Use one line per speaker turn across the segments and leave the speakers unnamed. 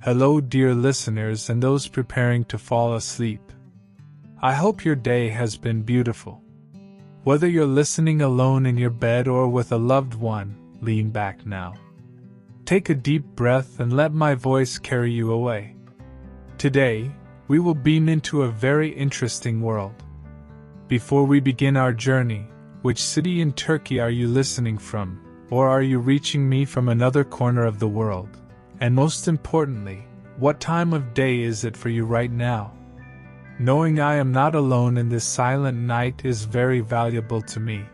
Hello, dear listeners and those preparing to fall asleep. I hope your day has been beautiful. Whether you're listening alone in your bed or with a loved one, lean back now. Take a deep breath and let my voice carry you away. Today, we will beam into a very interesting world. Before we begin our journey, which city in Turkey are you listening from, or are you reaching me from another corner of the world? And most importantly, what time of day is it for you right now? Knowing I am not alone in this silent night is very valuable to me.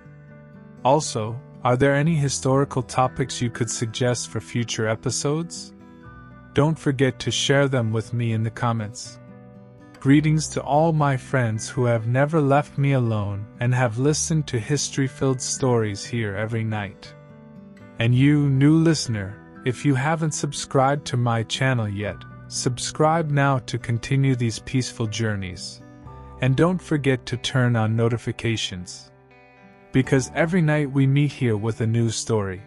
Also, are there any historical topics you could suggest for future episodes? Don't forget to share them with me in the comments. Greetings to all my friends who have never left me alone and have listened to history-filled stories here every night. And you, new listener, if you haven't subscribed to my channel yet, subscribe now to continue these peaceful journeys. And don't forget to turn on notifications. Because every night we meet here with a new story.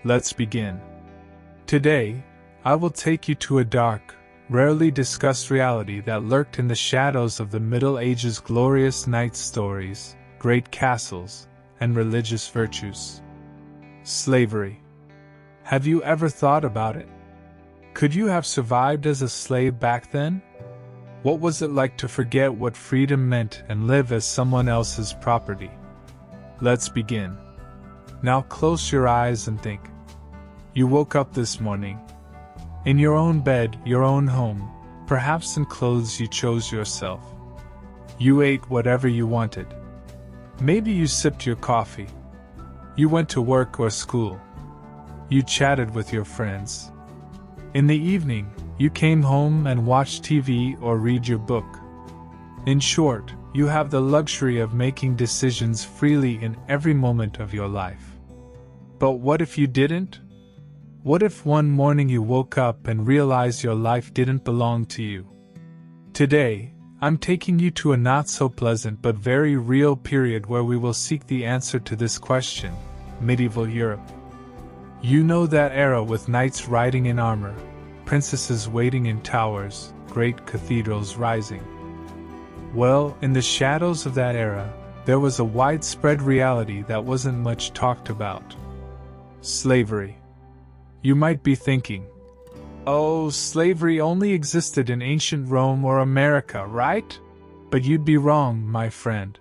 Let's begin. Today, I will take you to a dark, rarely discussed reality that lurked in the shadows of the Middle Ages' glorious knight stories, great castles, and religious virtues. Slavery. Have you ever thought about it? Could you have survived as a slave back then? What was it like to forget what freedom meant and live as someone else's property? Let's begin. Now close your eyes and think. You woke up this morning. In your own bed, your own home, perhaps in clothes you chose yourself. You ate whatever you wanted. Maybe you sipped your coffee. You went to work or school. You chatted with your friends. In the evening, you came home and watched TV or read your book. In short, you have the luxury of making decisions freely in every moment of your life. But what if you didn't? What if one morning you woke up and realized your life didn't belong to you? Today, I'm taking you to a not-so-pleasant but very real period where we will seek the answer to this question: medieval Europe. You know that era with knights riding in armor, princesses waiting in towers, great cathedrals rising. Well, in the shadows of that era, there was a widespread reality that wasn't much talked about. Slavery. You might be thinking, oh, slavery only existed in ancient Rome or America, right? But you'd be wrong, my friend.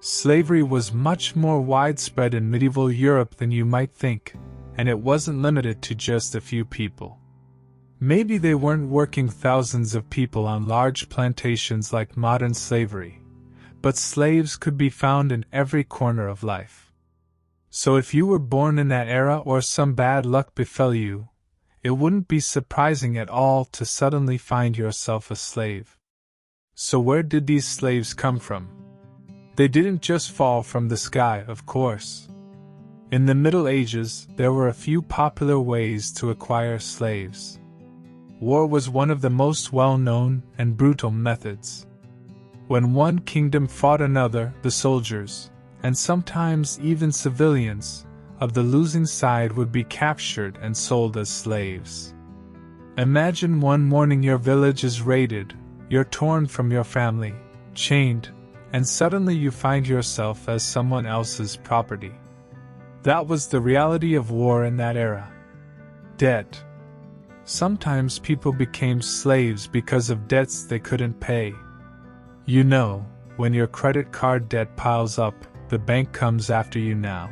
Slavery was much more widespread in medieval Europe than you might think. And it wasn't limited to just a few people. Maybe they weren't working thousands of people on large plantations like modern slavery, but slaves could be found in every corner of life. So if you were born in that era or some bad luck befell you, it wouldn't be surprising at all to suddenly find yourself a slave. So where did these slaves come from? They didn't just fall from the sky, of course. In the Middle Ages, there were a few popular ways to acquire slaves. War was one of the most well-known and brutal methods. When one kingdom fought another, the soldiers, and sometimes even civilians, of the losing side would be captured and sold as slaves. Imagine one morning your village is raided, you're torn from your family, chained, and suddenly you find yourself as someone else's property. That was the reality of war in that era. Debt. Sometimes people became slaves because of debts they couldn't pay. You know, when your credit card debt piles up, the bank comes after you now.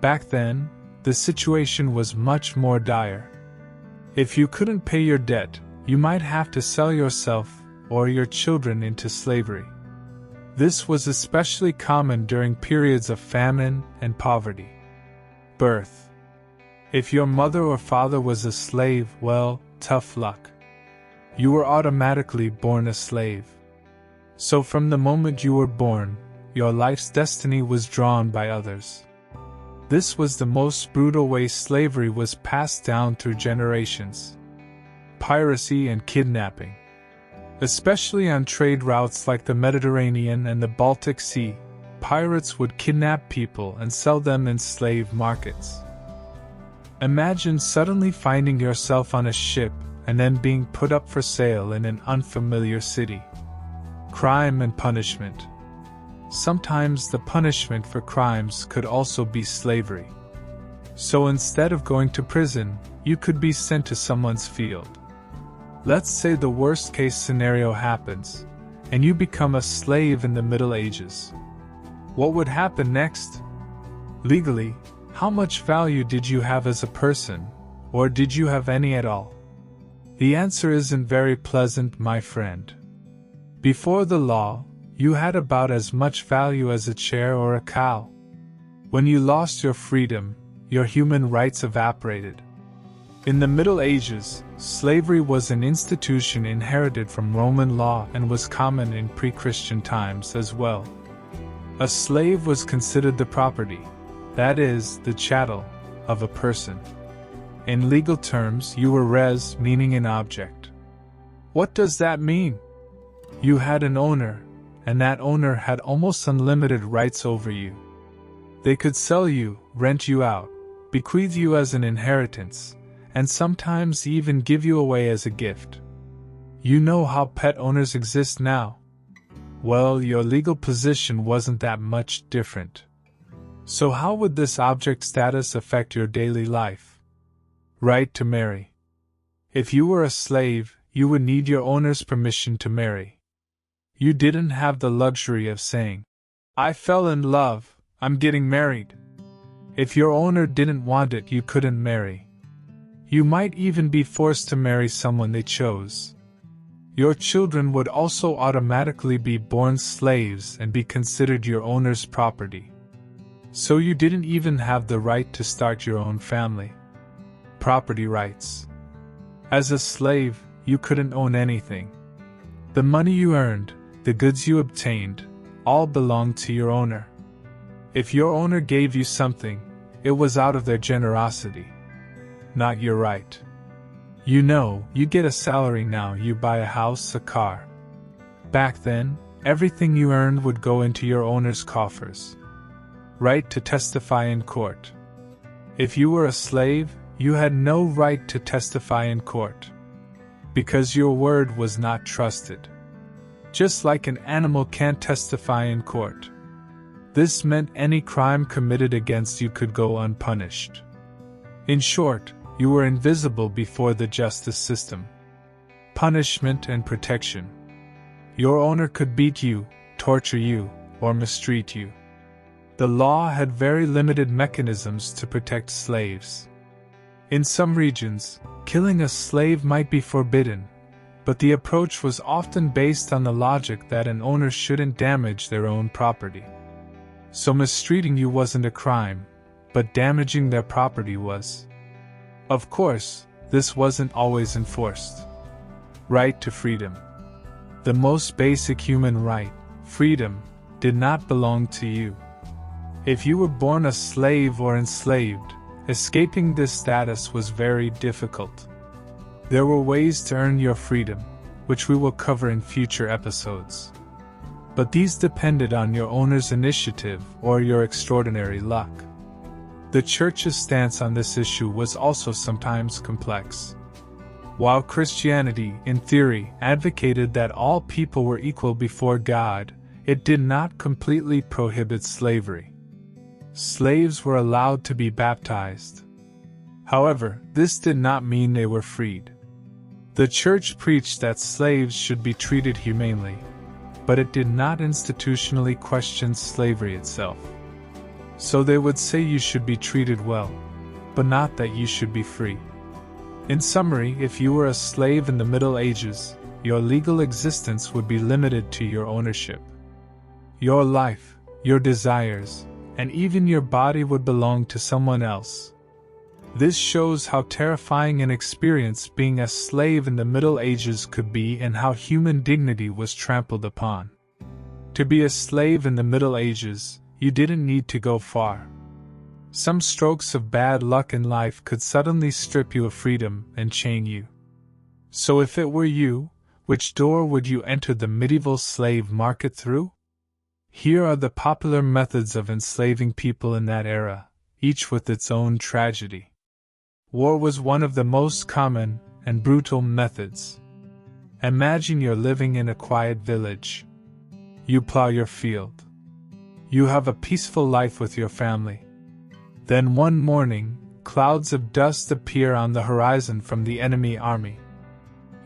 Back then, the situation was much more dire. If you couldn't pay your debt, you might have to sell yourself or your children into slavery. This was especially common during periods of famine and poverty. Birth. If your mother or father was a slave, well, tough luck. You were automatically born a slave. So from the moment you were born, your life's destiny was drawn by others. This was the most brutal way slavery was passed down through generations. Piracy and kidnapping. Especially on trade routes like the Mediterranean and the Baltic Sea, pirates would kidnap people and sell them in slave markets. Imagine suddenly finding yourself on a ship and then being put up for sale in an unfamiliar city. Crime and punishment. Sometimes the punishment for crimes could also be slavery. So instead of going to prison, you could be sent to someone's field. Let's say the worst case scenario happens, and you become a slave in the Middle Ages. What would happen next? Legally, how much value did you have as a person, or did you have any at all? The answer isn't very pleasant, my friend. Before the law, you had about as much value as a chair or a cow. When you lost your freedom, your human rights evaporated. In the Middle Ages, slavery was an institution inherited from Roman law and was common in pre-Christian times as well. A slave was considered the property, that is, the chattel, of a person. In legal terms, you were res, meaning an object. What does that mean? You had an owner, and that owner had almost unlimited rights over you. They could sell you, rent you out, bequeath you as an inheritance, and sometimes even give you away as a gift. You know how pet owners exist now? Well, your legal position wasn't that much different. So how would this object status affect your daily life? Right to marry. If you were a slave, you would need your owner's permission to marry. You didn't have the luxury of saying, "I fell in love, I'm getting married." If your owner didn't want it, you couldn't marry. You might even be forced to marry someone they chose. Your children would also automatically be born slaves and be considered your owner's property. So you didn't even have the right to start your own family. Property rights. As a slave, you couldn't own anything. The money you earned, the goods you obtained, all belonged to your owner. If your owner gave you something, it was out of their generosity, not your right. You know, you get a salary now, you buy a house, a car. Back then, everything you earned would go into your owner's coffers. Right to testify in court. If you were a slave, you had no right to testify in court, because your word was not trusted. Just like an animal can't testify in court. This meant any crime committed against you could go unpunished. In short, you were invisible before the justice system. Punishment and protection. Your owner could beat you, torture you, or mistreat you. The law had very limited mechanisms to protect slaves. In some regions, killing a slave might be forbidden, but the approach was often based on the logic that an owner shouldn't damage their own property. So mistreating you wasn't a crime, but damaging their property was. Of course, this wasn't always enforced. Right to freedom. The most basic human right, freedom, did not belong to you. If you were born a slave or enslaved, escaping this status was very difficult. There were ways to earn your freedom, which we will cover in future episodes. But these depended on your owner's initiative or your extraordinary luck. The Church's stance on this issue was also sometimes complex. While Christianity, in theory, advocated that all people were equal before God, it did not completely prohibit slavery. Slaves were allowed to be baptized. However, this did not mean they were freed. The Church preached that slaves should be treated humanely, but it did not institutionally question slavery itself. So they would say you should be treated well, but not that you should be free. In summary, if you were a slave in the Middle Ages, your legal existence would be limited to your ownership. Your life, your desires, and even your body would belong to someone else. This shows how terrifying an experience being a slave in the Middle Ages could be and how human dignity was trampled upon. To be a slave in the Middle Ages, you didn't need to go far. Some strokes of bad luck in life could suddenly strip you of freedom and chain you. So if it were you, which door would you enter the medieval slave market through? Here are the popular methods of enslaving people in that era, each with its own tragedy. War was one of the most common, and brutal methods. Imagine you're living in a quiet village. You plow your field. You have a peaceful life with your family. Then one morning, clouds of dust appear on the horizon from the enemy army.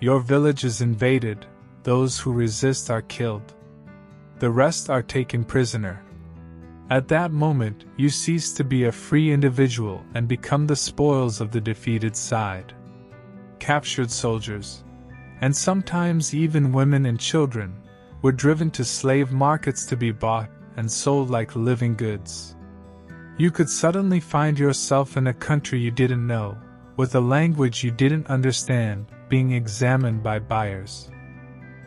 Your village is invaded, those who resist are killed. The rest are taken prisoner. At that moment, you cease to be a free individual and become the spoils of the defeated side. Captured soldiers, and sometimes even women and children, were driven to slave markets to be bought and sold like living goods. You could suddenly find yourself in a country you didn't know, with a language you didn't understand, being examined by buyers.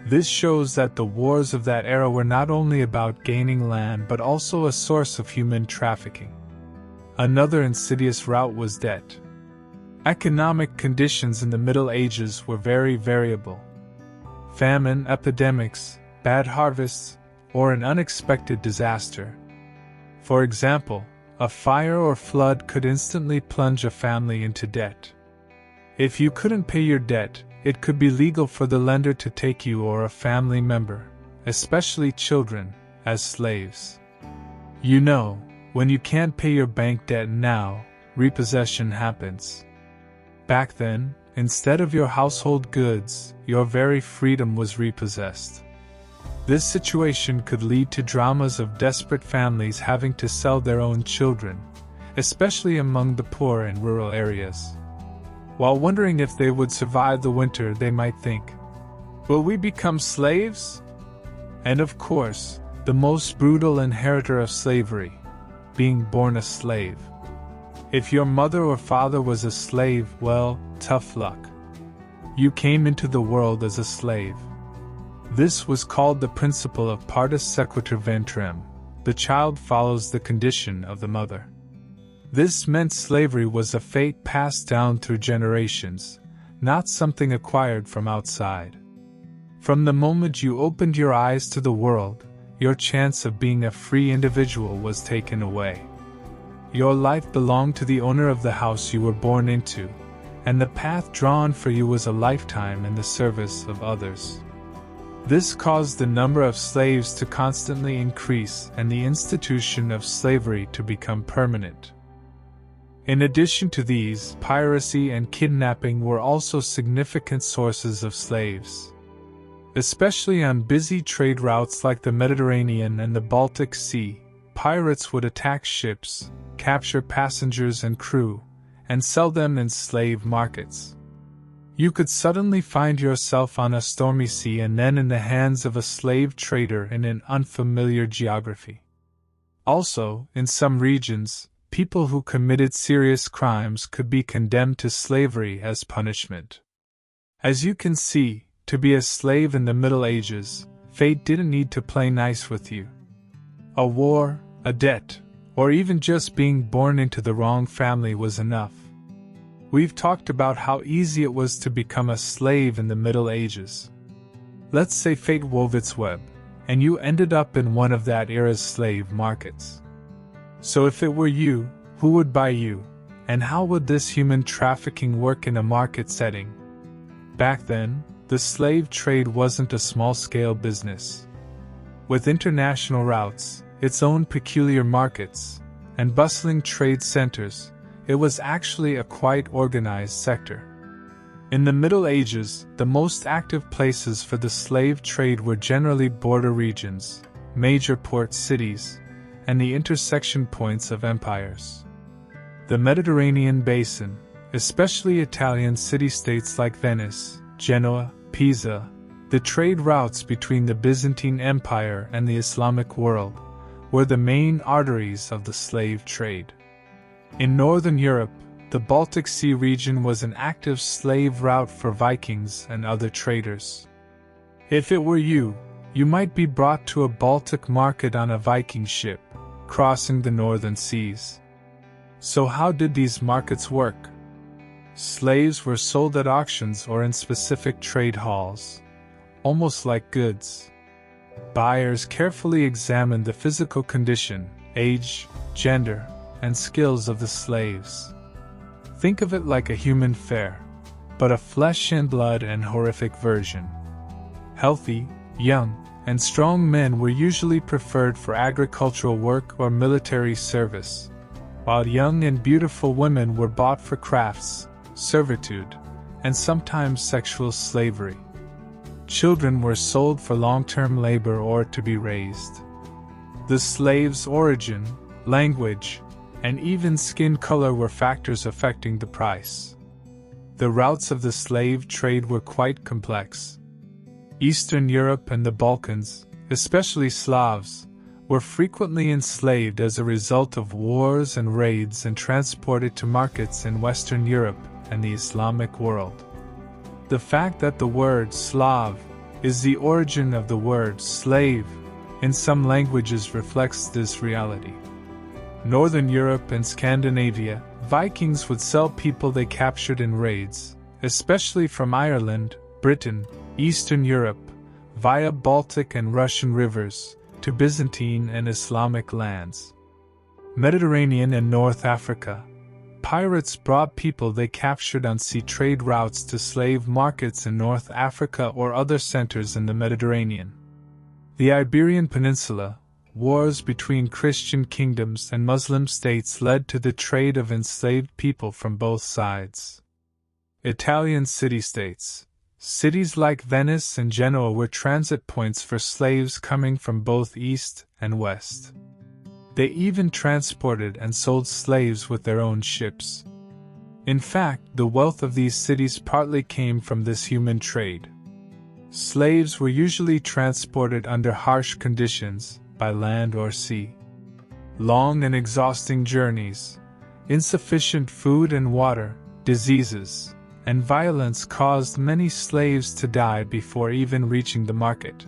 This shows that the wars of that era were not only about gaining land but also a source of human trafficking. Another insidious route was debt. Economic conditions in the Middle Ages were very variable. Famine, epidemics, bad harvests, or an unexpected disaster. For example, a fire or flood could instantly plunge a family into debt. If you couldn't pay your debt, it could be legal for the lender to take you or a family member, especially children, as slaves. You know, when you can't pay your bank debt now, repossession happens. Back then, instead of your household goods, your very freedom was repossessed. This situation could lead to dramas of desperate families having to sell their own children, especially among the poor in rural areas. While wondering if they would survive the winter, they might think, "Will we become slaves?" And of course, the most brutal inheritor of slavery, being born a slave. If your mother or father was a slave, well, tough luck. You came into the world as a slave. This was called the principle of partus sequitur ventrem. The child follows the condition of the mother. This meant slavery was a fate passed down through generations, not something acquired from outside. From the moment you opened your eyes to the world, your chance of being a free individual was taken away. Your life belonged to the owner of the house you were born into, and the path drawn for you was a lifetime in the service of others. This caused the number of slaves to constantly increase and the institution of slavery to become permanent. In addition to these, piracy and kidnapping were also significant sources of slaves. Especially on busy trade routes like the Mediterranean and the Baltic Sea, pirates would attack ships, capture passengers and crew, and sell them in slave markets. You could suddenly find yourself on a stormy sea and then in the hands of a slave trader in an unfamiliar geography. Also, in some regions, people who committed serious crimes could be condemned to slavery as punishment. As you can see, to be a slave in the Middle Ages, fate didn't need to play nice with you. A war, a debt, or even just being born into the wrong family was enough. We've talked about how easy it was to become a slave in the Middle Ages. Let's say fate wove its web, and you ended up in one of that era's slave markets. So if it were you, who would buy you, and how would this human trafficking work in a market setting? Back then, the slave trade wasn't a small-scale business. With international routes, its own peculiar markets, and bustling trade centers, it was actually a quite organized sector. In the Middle Ages, the most active places for the slave trade were generally border regions, major port cities, and the intersection points of empires. The Mediterranean basin, especially Italian city-states like Venice, Genoa, Pisa, the trade routes between the Byzantine Empire and the Islamic world, were the main arteries of the slave trade. In Northern Europe, the Baltic Sea region was an active slave route for Vikings and other traders. If it were you, you might be brought to a Baltic market on a Viking ship, crossing the northern seas. So how did these markets work? Slaves were sold at auctions or in specific trade halls, almost like goods. Buyers carefully examined the physical condition, age, gender, and skills of the slaves. Think of it like a human fair. but a flesh and blood and horrific version. Healthy, young, and strong men were usually preferred for agricultural work or military service, while young and beautiful women were bought for crafts, servitude, and sometimes sexual slavery. Children were sold for long-term labor or to be raised. The slave's origin, language, and even skin color were factors affecting the price. The routes of the slave trade were quite complex. Eastern Europe and the Balkans, especially Slavs, were frequently enslaved as a result of wars and raids and transported to markets in Western Europe and the Islamic world. The fact that the word Slav is the origin of the word slave in some languages reflects this reality. Northern Europe and Scandinavia, Vikings would sell people they captured in raids, especially from Ireland, Britain, Eastern Europe, via Baltic and Russian rivers, to Byzantine and Islamic lands. Mediterranean and North Africa, pirates brought people they captured on sea trade routes to slave markets in North Africa or other centers in the Mediterranean. The Iberian Peninsula, wars between Christian kingdoms and Muslim states led to the trade of enslaved people from both sides. Italian city-states. Cities like Venice and Genoa were transit points for slaves coming from both east and west. They even transported and sold slaves with their own ships. In fact, the wealth of these cities partly came from this human trade. Slaves were usually transported under harsh conditions, by land or sea. Long and exhausting journeys, insufficient food and water, diseases, and violence caused many slaves to die before even reaching the market.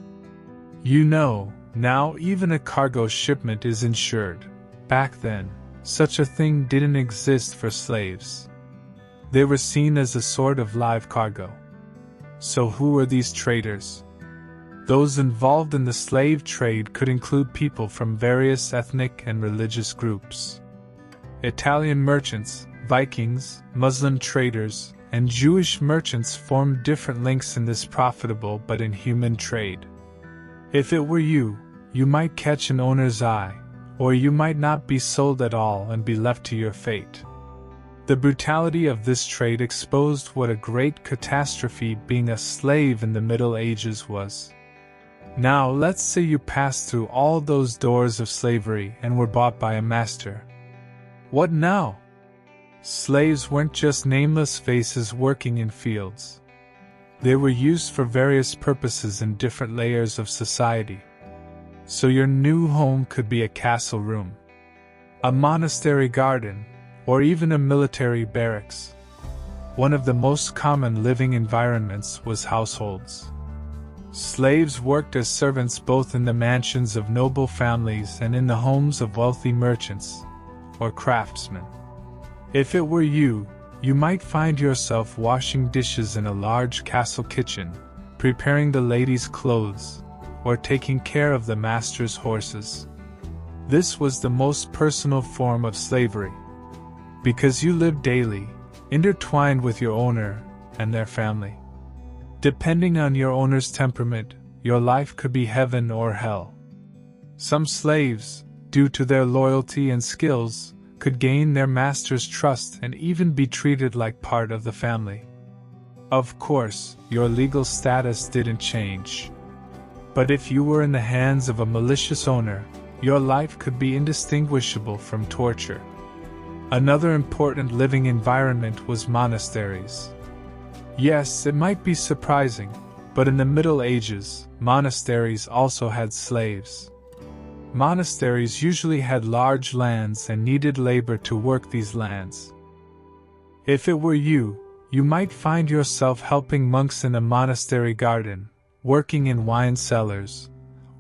Now even a cargo shipment is insured. Back then, such a thing didn't exist for slaves. They were seen as a sort of live cargo. So who were these traders? Those involved in the slave trade could include people from various ethnic and religious groups. Italian merchants, Vikings, Muslim traders, and Jewish merchants formed different links in this profitable but inhuman trade. If it were you might catch an owner's eye, or you might not be sold at all and be left to your fate. The brutality of this trade exposed what a great catastrophe being a slave in the Middle Ages was. Now let's say you passed through all those doors of slavery and were bought by a master. What now? Slaves weren't just nameless faces working in fields. They were used for various purposes in different layers of society. So your new home could be a castle room, a monastery garden, or even a military barracks. One of the most common living environments was households. Slaves worked as servants both in the mansions of noble families and in the homes of wealthy merchants, or craftsmen. If it were you might find yourself washing dishes in a large castle kitchen, preparing the ladies' clothes, or taking care of the master's horses. This was the most personal form of slavery, because you lived daily, intertwined with your owner and their family. Depending on your owner's temperament, your life could be heaven or hell. Some slaves, due to their loyalty and skills, could gain their master's trust and even be treated like part of the family. Of course, your legal status didn't change. But if you were in the hands of a malicious owner, your life could be indistinguishable from torture. Another important living environment was monasteries. Yes, it might be surprising, but in the Middle Ages, monasteries also had slaves. Monasteries usually had large lands and needed labor to work these lands. If it were you might find yourself helping monks in a monastery garden, working in wine cellars,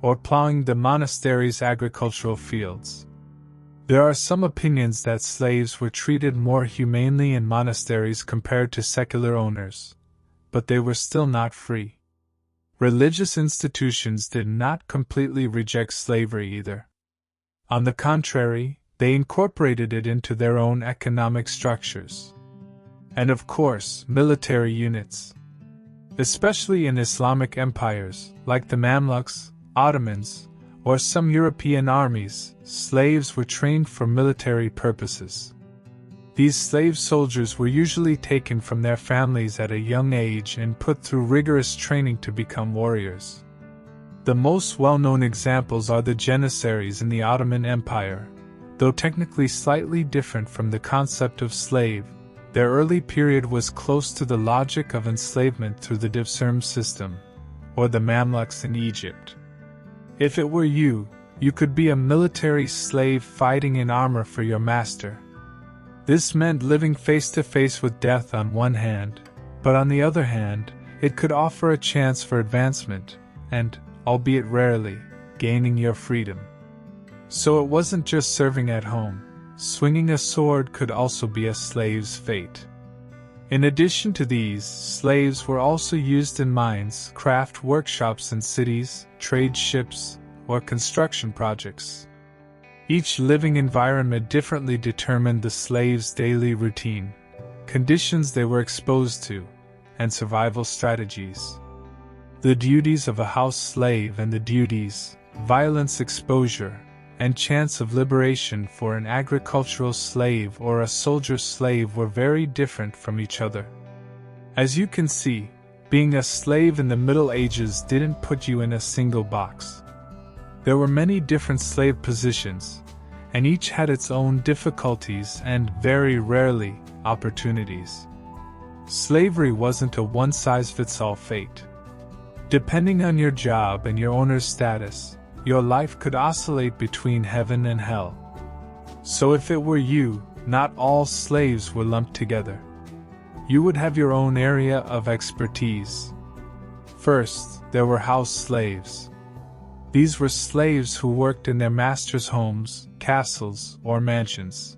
or plowing the monastery's agricultural fields. There are some opinions that slaves were treated more humanely in monasteries compared to secular owners, but they were still not free. Religious institutions did not completely reject slavery either. On the contrary, they incorporated it into their own economic structures. And of course, military units. Especially in Islamic empires, like the Mamluks, Ottomans, or some European armies, slaves were trained for military purposes. These slave soldiers were usually taken from their families at a young age and put through rigorous training to become warriors. The most well-known examples are the Janissaries in the Ottoman Empire. Though technically slightly different from the concept of slave, their early period was close to the logic of enslavement through the Divserm system, or the Mamluks in Egypt. If it were you, you could be a military slave fighting in armor for your master. This meant living face to face with death on one hand, but on the other hand, it could offer a chance for advancement, and, albeit rarely, gaining your freedom. So it wasn't just serving at home. Swinging a sword could also be a slave's fate. In addition to these, slaves were also used in mines, craft workshops in cities, trade ships, or construction projects. Each living environment differently determined the slave's daily routine, conditions they were exposed to, and survival strategies. The duties of a house slave and the duties, violence exposure, and chance of liberation for an agricultural slave or a soldier slave were very different from each other. As you can see, being a slave in the Middle Ages didn't put you in a single box. There were many different slave positions, and each had its own difficulties and, very rarely, opportunities. Slavery wasn't a one-size-fits-all fate. Depending on your job and your owner's status, your life could oscillate between heaven and hell. So if it were you, not all slaves were lumped together. You would have your own area of expertise. First, there were house slaves. These were slaves who worked in their master's homes, castles, or mansions.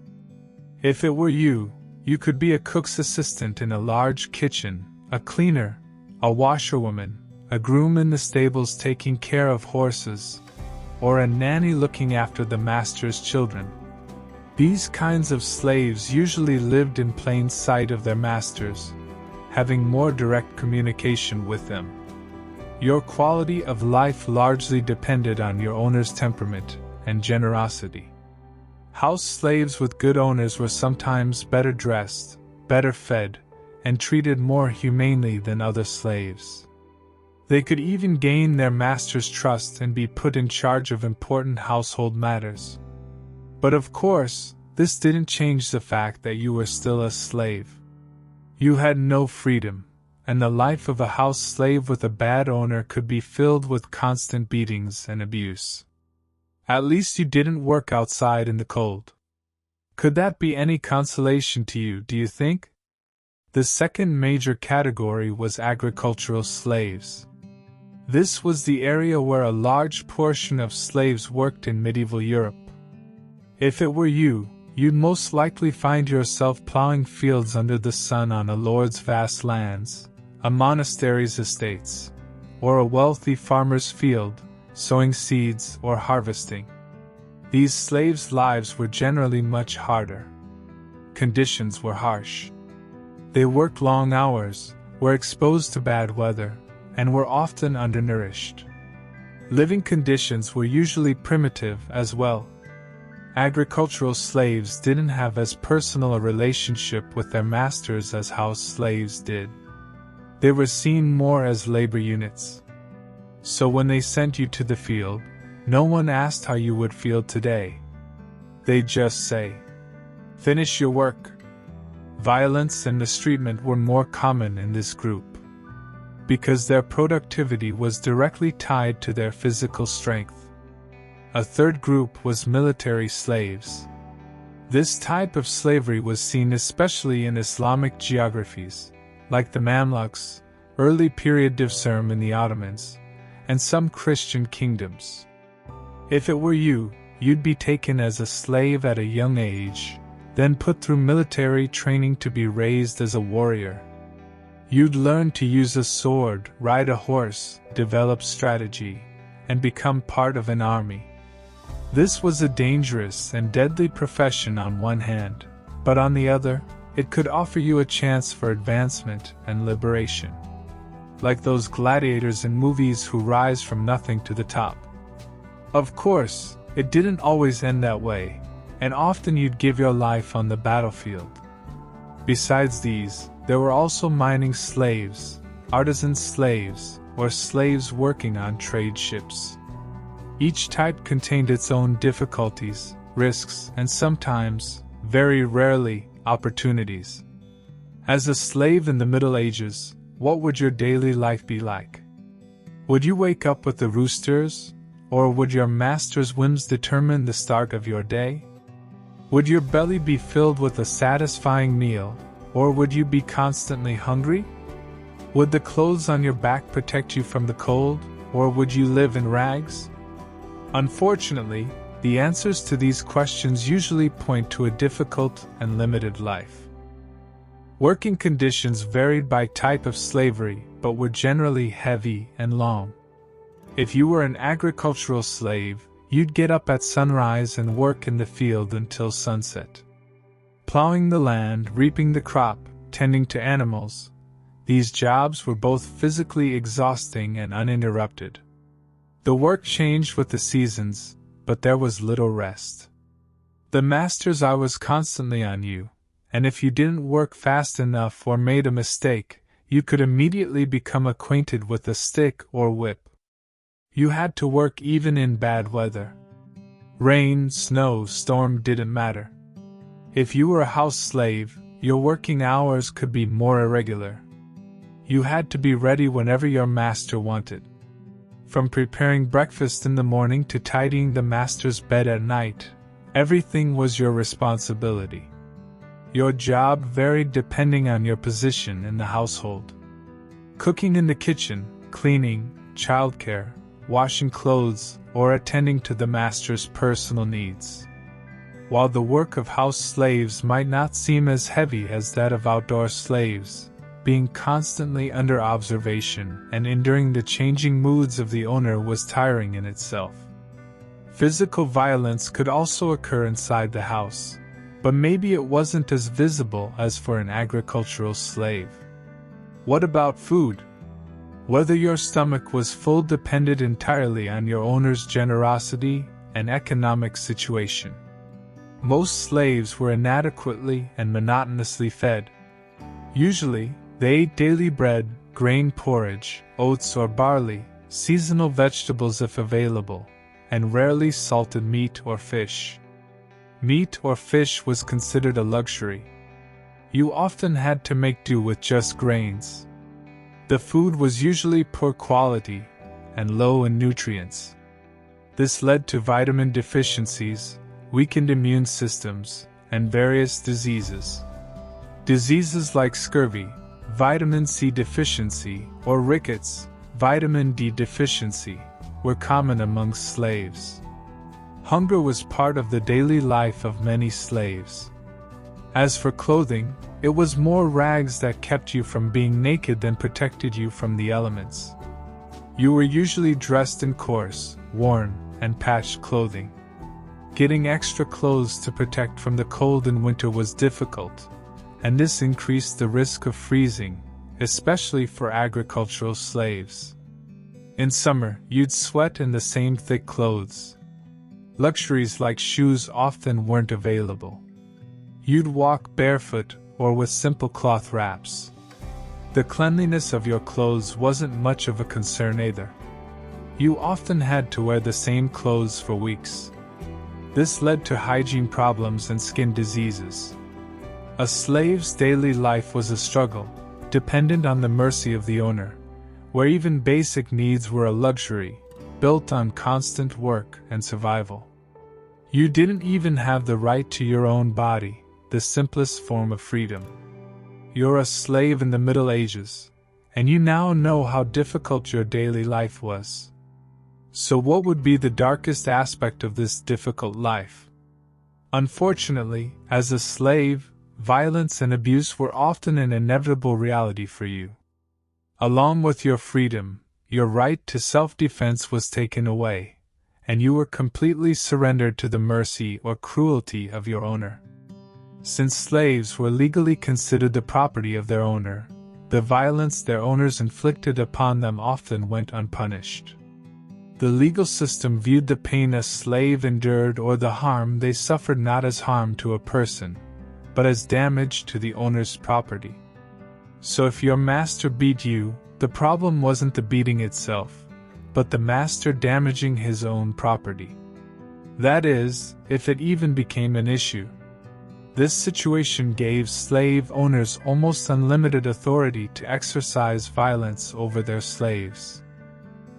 If it were you, you could be a cook's assistant in a large kitchen, a cleaner, a washerwoman, a groom in the stables taking care of horses, or a nanny looking after the master's children. These kinds of slaves usually lived in plain sight of their masters, having more direct communication with them. Your quality of life largely depended on your owner's temperament and generosity. House slaves with good owners were sometimes better dressed, better fed, and treated more humanely than other slaves. They could even gain their master's trust and be put in charge of important household matters. But of course, this didn't change the fact that you were still a slave. You had no freedom, and the life of a house slave with a bad owner could be filled with constant beatings and abuse. At least you didn't work outside in the cold. Could that be any consolation to you, do you think? The second major category was agricultural slaves. This was the area where a large portion of slaves worked in medieval Europe. If it were you, you'd most likely find yourself plowing fields under the sun on a lord's vast lands, a monastery's estates, or a wealthy farmer's field, sowing seeds or harvesting. These slaves' lives were generally much harder. Conditions were harsh. They worked long hours, were exposed to bad weather, and were often undernourished. Living conditions were usually primitive as well. Agricultural slaves didn't have as personal a relationship with their masters as house slaves did. They were seen more as labor units. So when they sent you to the field, no one asked how you would feel today. They'd just say, "Finish your work." Violence and mistreatment were more common in this group, because their productivity was directly tied to their physical strength. A third group was military slaves. This type of slavery was seen especially in Islamic geographies, like the Mamluks, early period Divserm in the Ottomans, and some Christian kingdoms. If it were you, you'd be taken as a slave at a young age, then put through military training to be raised as a warrior. You'd learn to use a sword, ride a horse, develop strategy, and become part of an army. This was a dangerous and deadly profession on one hand, but on the other, it could offer you a chance for advancement and liberation. Like those gladiators in movies who rise from nothing to the top. Of course, it didn't always end that way, and often you'd give your life on the battlefield. Besides these, there were also mining slaves, artisan slaves, or slaves working on trade ships. Each type contained its own difficulties, risks, and sometimes, very rarely, opportunities. As a slave in the Middle Ages, what would your daily life be like? Would you wake up with the roosters, or would your master's whims determine the start of your day? Would your belly be filled with a satisfying meal, or would you be constantly hungry? Would the clothes on your back protect you from the cold, or would you live in rags? Unfortunately, the answers to these questions usually point to a difficult and limited life. Working conditions varied by type of slavery, but were generally heavy and long. If you were an agricultural slave, you'd get up at sunrise and work in the field until sunset. Plowing the land, reaping the crop, tending to animals, these jobs were both physically exhausting and uninterrupted. The work changed with the seasons, but there was little rest. The master's eye was constantly on you, and if you didn't work fast enough or made a mistake, you could immediately become acquainted with a stick or whip. You had to work even in bad weather. Rain, snow, storm didn't matter. If you were a house slave, your working hours could be more irregular. You had to be ready whenever your master wanted. From preparing breakfast in the morning to tidying the master's bed at night, everything was your responsibility. Your job varied depending on your position in the household. Cooking in the kitchen, cleaning, childcare, washing clothes, or attending to the master's personal needs. While the work of house slaves might not seem as heavy as that of outdoor slaves, being constantly under observation and enduring the changing moods of the owner was tiring in itself. Physical violence could also occur inside the house, but maybe it wasn't as visible as for an agricultural slave. What about food? Whether your stomach was full depended entirely on your owner's generosity and economic situation. Most slaves were inadequately and monotonously fed. Usually, they ate daily bread, grain porridge, oats or barley, seasonal vegetables if available, and rarely salted meat or fish. Meat or fish was considered a luxury. You often had to make do with just grains. The food was usually poor quality and low in nutrients. This led to vitamin deficiencies, weakened immune systems, and various diseases. Diseases like scurvy, vitamin C deficiency, or rickets, vitamin D deficiency, were common among slaves. Hunger was part of the daily life of many slaves. As for clothing, it was more rags that kept you from being naked than protected you from the elements. You were usually dressed in coarse, worn, and patched clothing. Getting extra clothes to protect from the cold in winter was difficult, and this increased the risk of freezing, especially for agricultural slaves. In summer, you'd sweat in the same thick clothes. Luxuries like shoes often weren't available. You'd walk barefoot or with simple cloth wraps. The cleanliness of your clothes wasn't much of a concern either. You often had to wear the same clothes for weeks. This led to hygiene problems and skin diseases. A slave's daily life was a struggle, dependent on the mercy of the owner, where even basic needs were a luxury, built on constant work and survival. You didn't even have the right to your own body, the simplest form of freedom. You're a slave in the Middle Ages, and you now know how difficult your daily life was. So what would be the darkest aspect of this difficult life? Unfortunately, as a slave, violence and abuse were often an inevitable reality for you. Along with your freedom, your right to self-defense was taken away, and you were completely surrendered to the mercy or cruelty of your owner. Since slaves were legally considered the property of their owner, the violence their owners inflicted upon them often went unpunished. The legal system viewed the pain a slave endured or the harm they suffered not as harm to a person, but as damage to the owner's property. So if your master beat you, the problem wasn't the beating itself, but the master damaging his own property. That is, if it even became an issue. This situation gave slave owners almost unlimited authority to exercise violence over their slaves.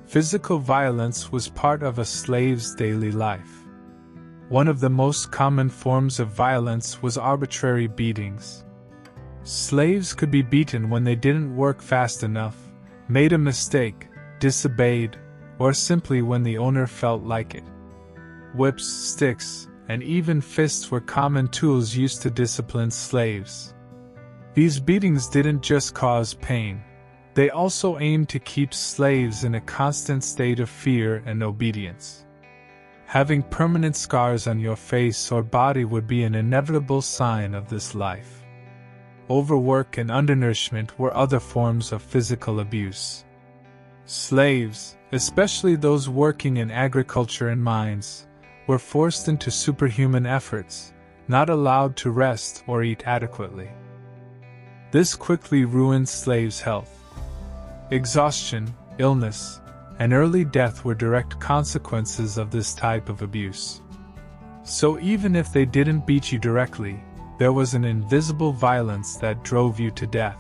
Physical violence was part of a slave's daily life. One of the most common forms of violence was arbitrary beatings. Slaves could be beaten when they didn't work fast enough, made a mistake, disobeyed, or simply when the owner felt like it. Whips, sticks, and even fists were common tools used to discipline slaves. These beatings didn't just cause pain, they also aimed to keep slaves in a constant state of fear and obedience. Having permanent scars on your face or body would be an inevitable sign of this life. Overwork and undernourishment were other forms of physical abuse. Slaves, especially those working in agriculture and mines, were forced into superhuman efforts, not allowed to rest or eat adequately. This quickly ruined slaves' health. Exhaustion, illness, and early death were direct consequences of this type of abuse. So even if they didn't beat you directly, there was an invisible violence that drove you to death.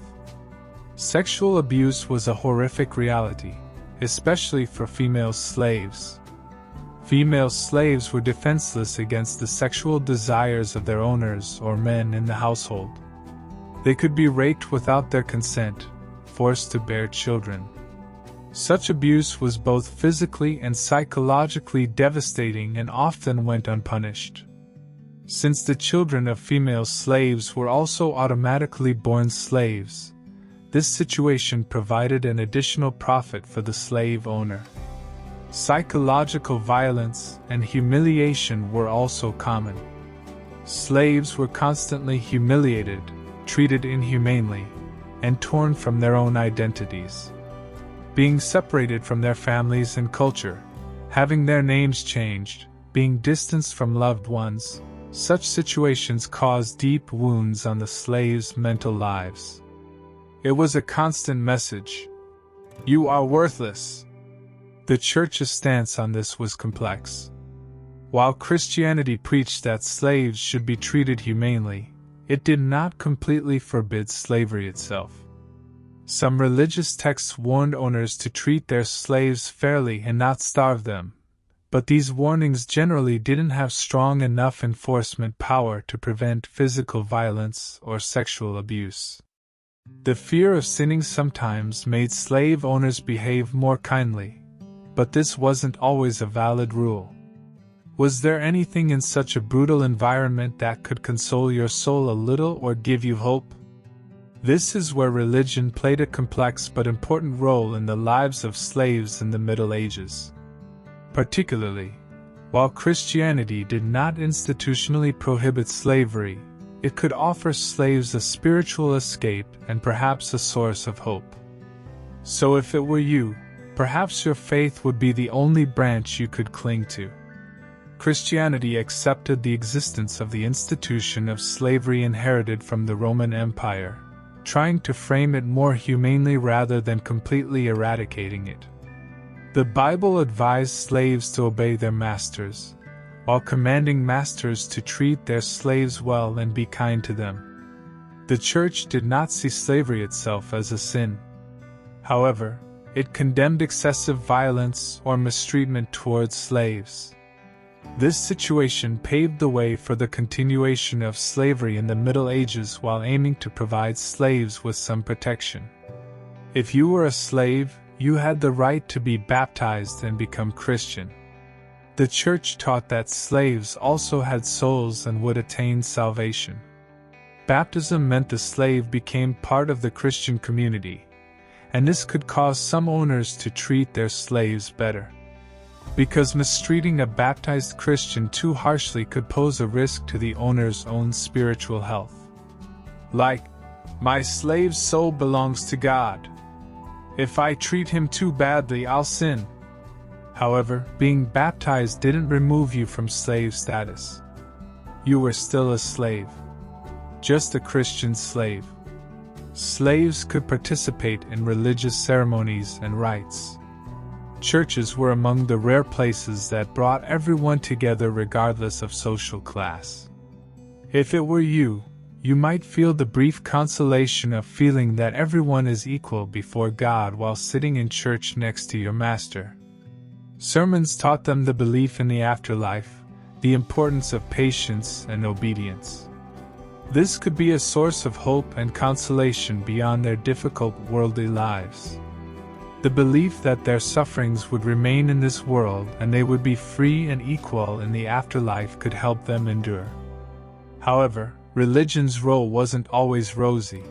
Sexual abuse was a horrific reality, especially for female slaves. Female slaves were defenseless against the sexual desires of their owners or men in the household. They could be raped without their consent, forced to bear children. Such abuse was both physically and psychologically devastating and often went unpunished. Since the children of female slaves were also automatically born slaves, this situation provided an additional profit for the slave owner. Psychological violence and humiliation were also common. Slaves were constantly humiliated, treated inhumanely, and torn from their own identities. Being separated from their families and culture, having their names changed, being distanced from loved ones, such situations caused deep wounds on the slaves' mental lives. It was a constant message. You are worthless. The Church's stance on this was complex. While Christianity preached that slaves should be treated humanely, it did not completely forbid slavery itself. Some religious texts warned owners to treat their slaves fairly and not starve them, but these warnings generally didn't have strong enough enforcement power to prevent physical violence or sexual abuse. The fear of sinning sometimes made slave owners behave more kindly, but this wasn't always a valid rule. Was there anything in such a brutal environment that could console your soul a little or give you hope? This is where religion played a complex but important role in the lives of slaves in the Middle Ages. Particularly, while Christianity did not institutionally prohibit slavery, it could offer slaves a spiritual escape and perhaps a source of hope. So if it were you, perhaps your faith would be the only branch you could cling to. Christianity accepted the existence of the institution of slavery inherited from the Roman Empire, trying to frame it more humanely rather than completely eradicating it. The Bible advised slaves to obey their masters, while commanding masters to treat their slaves well and be kind to them. The Church did not see slavery itself as a sin. However, it condemned excessive violence or mistreatment towards slaves. This situation paved the way for the continuation of slavery in the Middle Ages while aiming to provide slaves with some protection. If you were a slave, you had the right to be baptized and become Christian. The Church taught that slaves also had souls and would attain salvation. Baptism meant the slave became part of the Christian community, and this could cause some owners to treat their slaves better. because mistreating a baptized Christian too harshly could pose a risk to the owner's own spiritual health. Like, "My slave's soul belongs to God. If I treat him too badly, I'll sin." However, being baptized didn't remove you from slave status. You were still a slave. Just a Christian slave. Slaves could participate in religious ceremonies and rites. Churches were among the rare places that brought everyone together regardless of social class. If it were you, you might feel the brief consolation of feeling that everyone is equal before God while sitting in church next to your master. Sermons taught them the belief in the afterlife, the importance of patience and obedience. This could be a source of hope and consolation beyond their difficult worldly lives. The belief that their sufferings would remain in this world and they would be free and equal in the afterlife could help them endure. However, religion's role wasn't always rosy.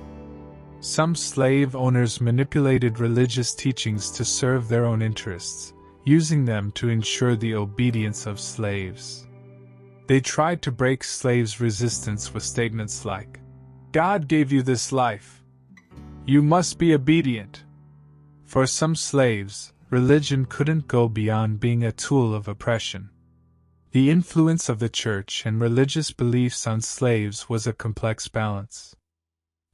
Some slave owners manipulated religious teachings to serve their own interests, using them to ensure the obedience of slaves. They tried to break slaves' resistance with statements like, "God gave you this life. You must be obedient." For some slaves, religion couldn't go beyond being a tool of oppression. The influence of the church and religious beliefs on slaves was a complex balance.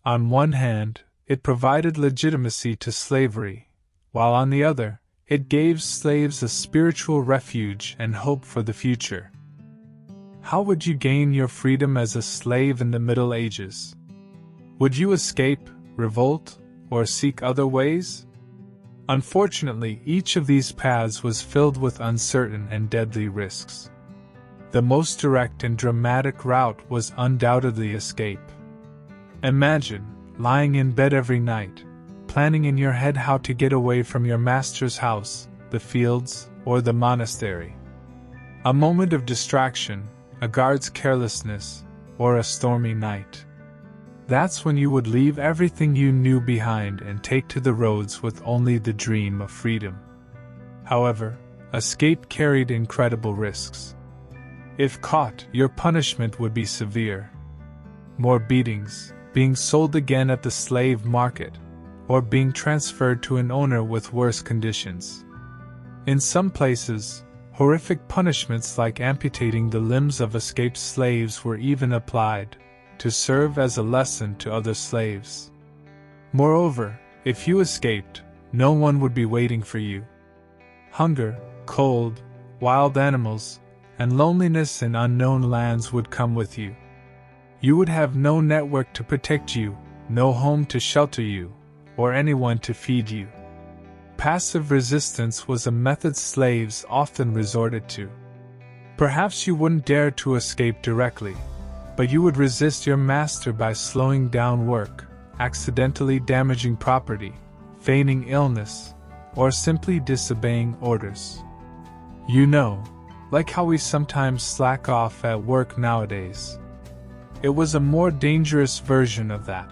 On one hand, it provided legitimacy to slavery, while on the other, it gave slaves a spiritual refuge and hope for the future. How would you gain your freedom as a slave in the Middle Ages? Would you escape, revolt, or seek other ways? Unfortunately, each of these paths was filled with uncertain and deadly risks. The most direct and dramatic route was undoubtedly escape. Imagine lying in bed every night, planning in your head how to get away from your master's house, the fields, or the monastery. A moment of distraction, a guard's carelessness, or a stormy night. That's when you would leave everything you knew behind and take to the roads with only the dream of freedom. However, escape carried incredible risks. If caught, your punishment would be severe. More beatings, being sold again at the slave market, or being transferred to an owner with worse conditions. In some places, horrific punishments like amputating the limbs of escaped slaves were even applied, to serve as a lesson to other slaves. Moreover, if you escaped, no one would be waiting for you. Hunger, cold, wild animals, and loneliness in unknown lands would come with you. You would have no network to protect you, no home to shelter you, or anyone to feed you. Passive resistance was a method slaves often resorted to. Perhaps you wouldn't dare to escape directly, but you would resist your master by slowing down work, accidentally damaging property, feigning illness, or simply disobeying orders. You know, like how we sometimes slack off at work nowadays. It was a more dangerous version of that.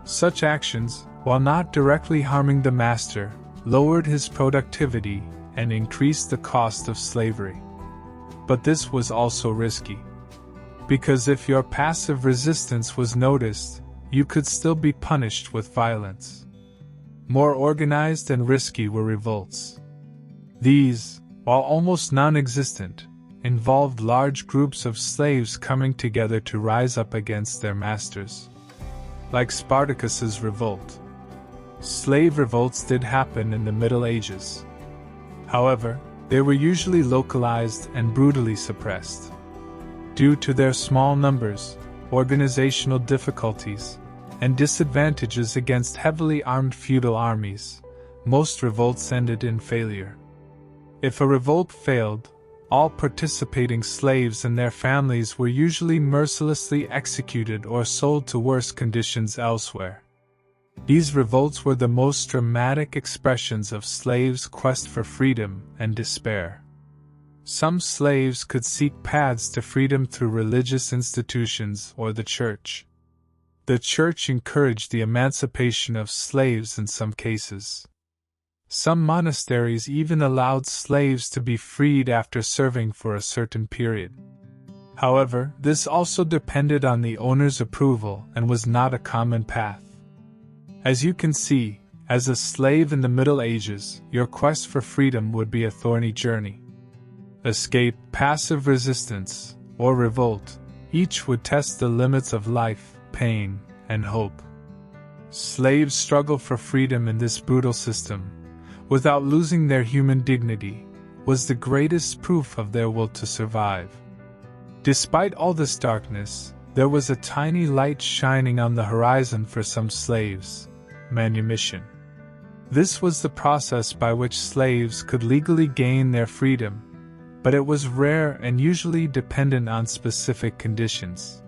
Such actions, while not directly harming the master, lowered his productivity and increased the cost of slavery. But this was also risky. Because if your passive resistance was noticed, you could still be punished with violence. More organized and risky were revolts. These, while almost non-existent, involved large groups of slaves coming together to rise up against their masters. Like Spartacus's revolt. Slave revolts did happen in the Middle Ages. However, they were usually localized and brutally suppressed. Due to their small numbers, organizational difficulties, and disadvantages against heavily armed feudal armies, most revolts ended in failure. If a revolt failed, all participating slaves and their families were usually mercilessly executed or sold to worse conditions elsewhere. These revolts were the most dramatic expressions of slaves' quest for freedom and despair. Some slaves could seek paths to freedom through religious institutions or the church. The church encouraged the emancipation of slaves in some cases. Some monasteries even allowed slaves to be freed after serving for a certain period. However, this also depended on the owner's approval and was not a common path. As you can see, as a slave in the Middle Ages, your quest for freedom would be a thorny journey. Escape, passive resistance, or revolt, each would test the limits of life, pain, and hope. Slaves struggle for freedom in this brutal system, without losing their human dignity, was the greatest proof of their will to survive. Despite all this darkness, there was a tiny light shining on the horizon for some slaves: manumission. This was the process by which slaves could legally gain their freedom, but it was rare and usually dependent on specific conditions.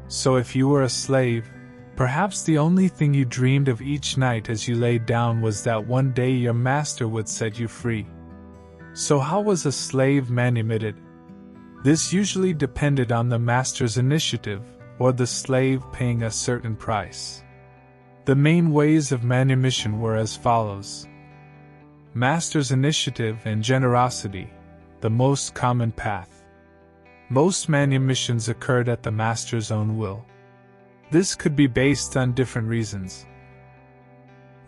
So if you were a slave, perhaps the only thing you dreamed of each night as you lay down was that one day your master would set you free. So how was a slave manumitted? This usually depended on the master's initiative, or the slave paying a certain price. The main ways of manumission were as follows. Master's initiative and generosity, the most common path. Most manumissions occurred at the master's own will. This could be based on different reasons.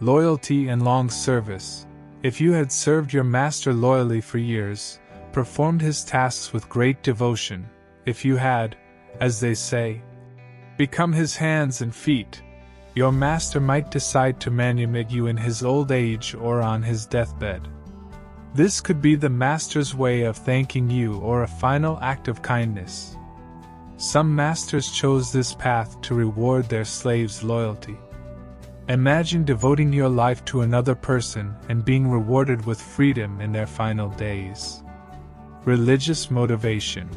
Loyalty and long service. If you had served your master loyally for years, performed his tasks with great devotion, if you had, as they say, become his hands and feet, your master might decide to manumit you in his old age or on his deathbed. This could be the master's way of thanking you or a final act of kindness. Some masters chose this path to reward their slaves' loyalty. Imagine devoting your life to another person and being rewarded with freedom in their final days. Religious motivation.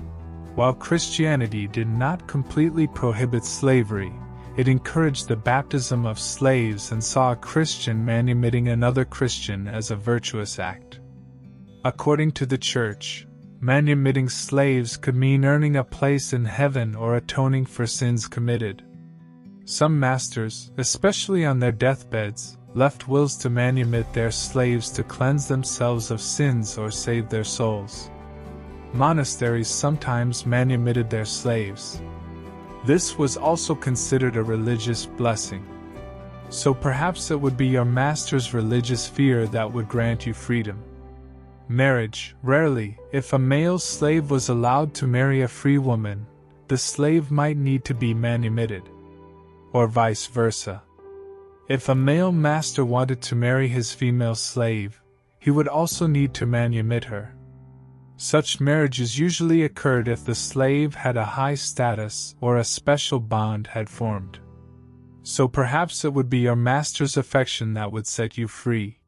While Christianity did not completely prohibit slavery, it encouraged the baptism of slaves and saw a Christian manumitting another Christian as a virtuous act. According to the Church, manumitting slaves could mean earning a place in heaven or atoning for sins committed. Some masters, especially on their deathbeds, left wills to manumit their slaves to cleanse themselves of sins or save their souls. Monasteries sometimes manumitted their slaves. This was also considered a religious blessing. So perhaps it would be your master's religious fear that would grant you freedom. Marriage. Rarely, if a male slave was allowed to marry a free woman, the slave might need to be manumitted. Or vice versa. If a male master wanted to marry his female slave, he would also need to manumit her. Such marriages usually occurred if the slave had a high status or a special bond had formed. So perhaps it would be your master's affection that would set you free.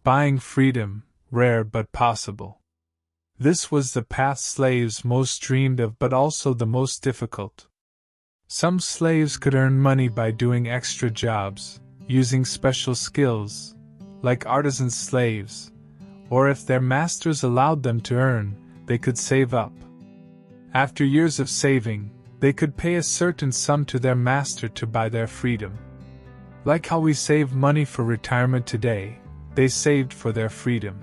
Buying freedom. Rare but possible. This was the path slaves most dreamed of, but also the most difficult. Some slaves could earn money by doing extra jobs, using special skills, like artisan slaves, or if their masters allowed them to earn, they could save up. After years of saving, they could pay a certain sum to their master to buy their freedom. Like how we save money for retirement today, they saved for their freedom.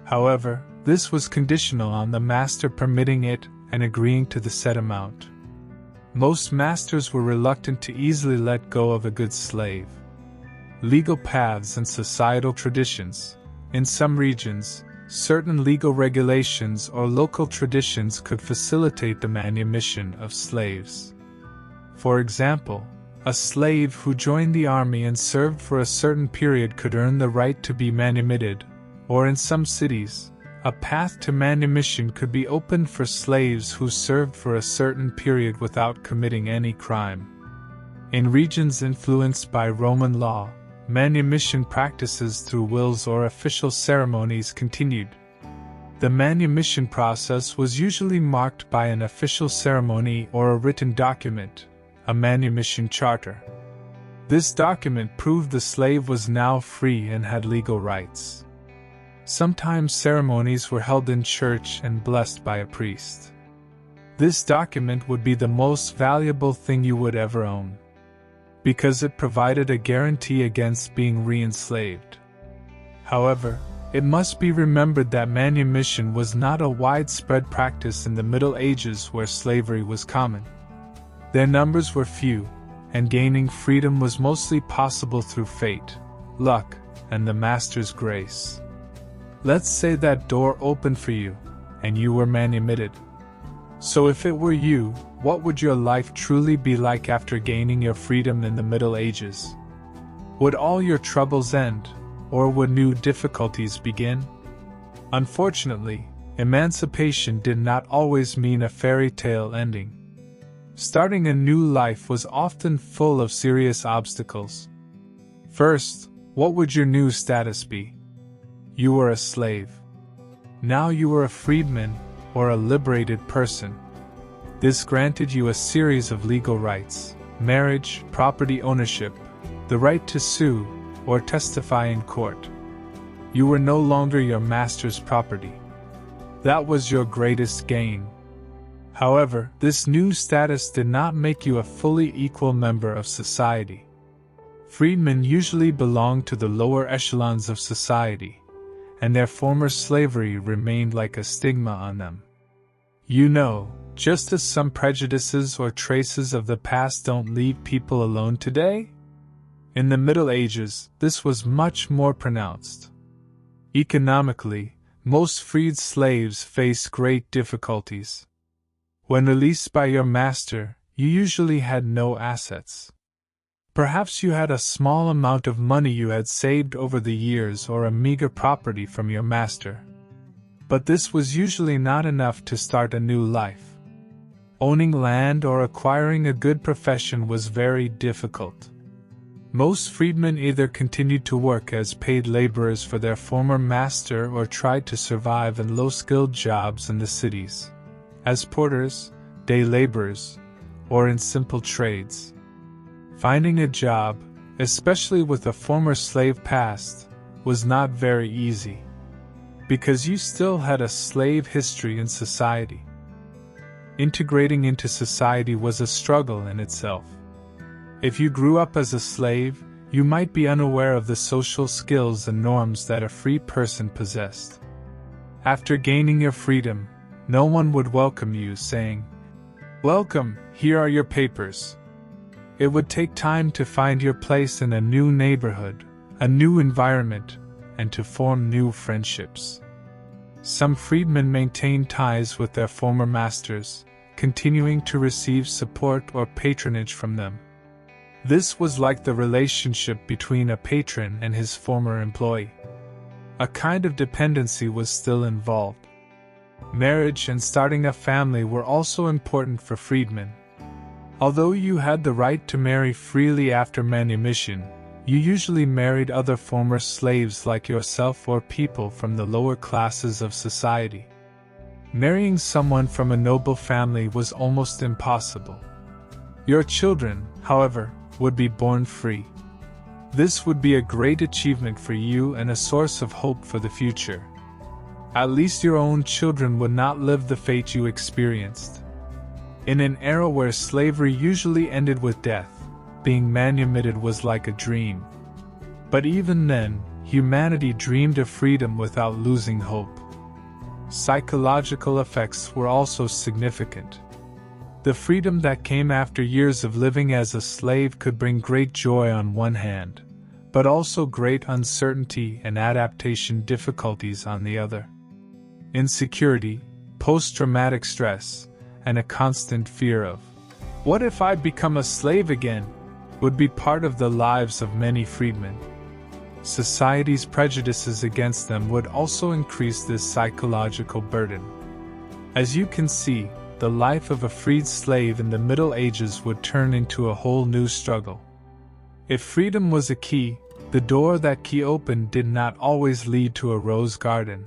However, this was conditional on the master permitting it and agreeing to the set amount. Most masters were reluctant to easily let go of a good slave. Legal paths and societal traditions. In some regions, certain legal regulations or local traditions could facilitate the manumission of slaves. For example, a slave who joined the army and served for a certain period could earn the right to be manumitted, or in some cities, a path to manumission could be opened for slaves who served for a certain period without committing any crime. In regions influenced by Roman law, manumission practices through wills or official ceremonies continued. The manumission process was usually marked by an official ceremony or a written document, a manumission charter. This document proved the slave was now free and had legal rights. Sometimes ceremonies were held in church and blessed by a priest. This document would be the most valuable thing you would ever own, because it provided a guarantee against being re-enslaved. However, it must be remembered that manumission was not a widespread practice in the Middle Ages where slavery was common. Their numbers were few, and gaining freedom was mostly possible through fate, luck, and the master's grace. Let's say that door opened for you, and you were manumitted. So if it were you, what would your life truly be like after gaining your freedom in the Middle Ages? Would all your troubles end, or would new difficulties begin? Unfortunately, emancipation did not always mean a fairy tale ending. Starting a new life was often full of serious obstacles. First, what would your new status be? You were a slave. Now you were a freedman, or a liberated person. This granted you a series of legal rights: marriage, property ownership, the right to sue, or testify in court. You were no longer your master's property. That was your greatest gain. However, this new status did not make you a fully equal member of society. Freedmen usually belonged to the lower echelons of society, and their former slavery remained like a stigma on them. You know, just as some prejudices or traces of the past don't leave people alone today? In the Middle Ages, this was much more pronounced. Economically, most freed slaves faced great difficulties. When released by your master, you usually had no assets. Perhaps you had a small amount of money you had saved over the years or a meager property from your master. But this was usually not enough to start a new life. Owning land or acquiring a good profession was very difficult. Most freedmen either continued to work as paid laborers for their former master or tried to survive in low-skilled jobs in the cities, as porters, day laborers, or in simple trades. Finding a job, especially with a former slave past, was not very easy, because you still had a slave history in society. Integrating into society was a struggle in itself. If you grew up as a slave, you might be unaware of the social skills and norms that a free person possessed. After gaining your freedom, no one would welcome you, saying, "Welcome, here are your papers." It would take time to find your place in a new neighborhood, a new environment, and to form new friendships. Some freedmen maintained ties with their former masters, continuing to receive support or patronage from them. This was like the relationship between a patron and his former employee. A kind of dependency was still involved. Marriage and starting a family were also important for freedmen. Although you had the right to marry freely after manumission, you usually married other former slaves like yourself or people from the lower classes of society. Marrying someone from a noble family was almost impossible. Your children, however, would be born free. This would be a great achievement for you and a source of hope for the future. At least your own children would not live the fate you experienced. In an era where slavery usually ended with death, being manumitted was like a dream. But even then, humanity dreamed of freedom without losing hope. Psychological effects were also significant. The freedom that came after years of living as a slave could bring great joy on one hand, but also great uncertainty and adaptation difficulties on the other. Insecurity, post-traumatic stress, and a constant fear of, "What if I become a slave again?" would be part of the lives of many freedmen. Society's prejudices against them would also increase this psychological burden. As you can see, the life of a freed slave in the Middle Ages would turn into a whole new struggle. If freedom was a key, the door that key opened did not always lead to a rose garden.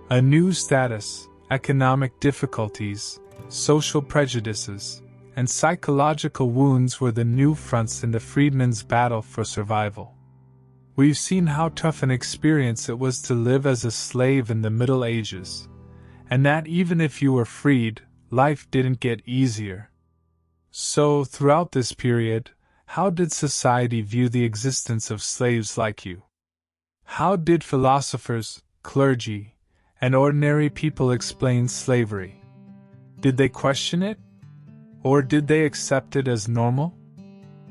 A new status, economic difficulties, social prejudices, and psychological wounds were the new fronts in the freedmen's battle for survival. We've seen how tough an experience it was to live as a slave in the Middle Ages, and that even if you were freed, life didn't get easier. So, throughout this period, how did society view the existence of slaves like you? How did philosophers, clergy, and ordinary people explain slavery? Did they question it? Or did they accept it as normal?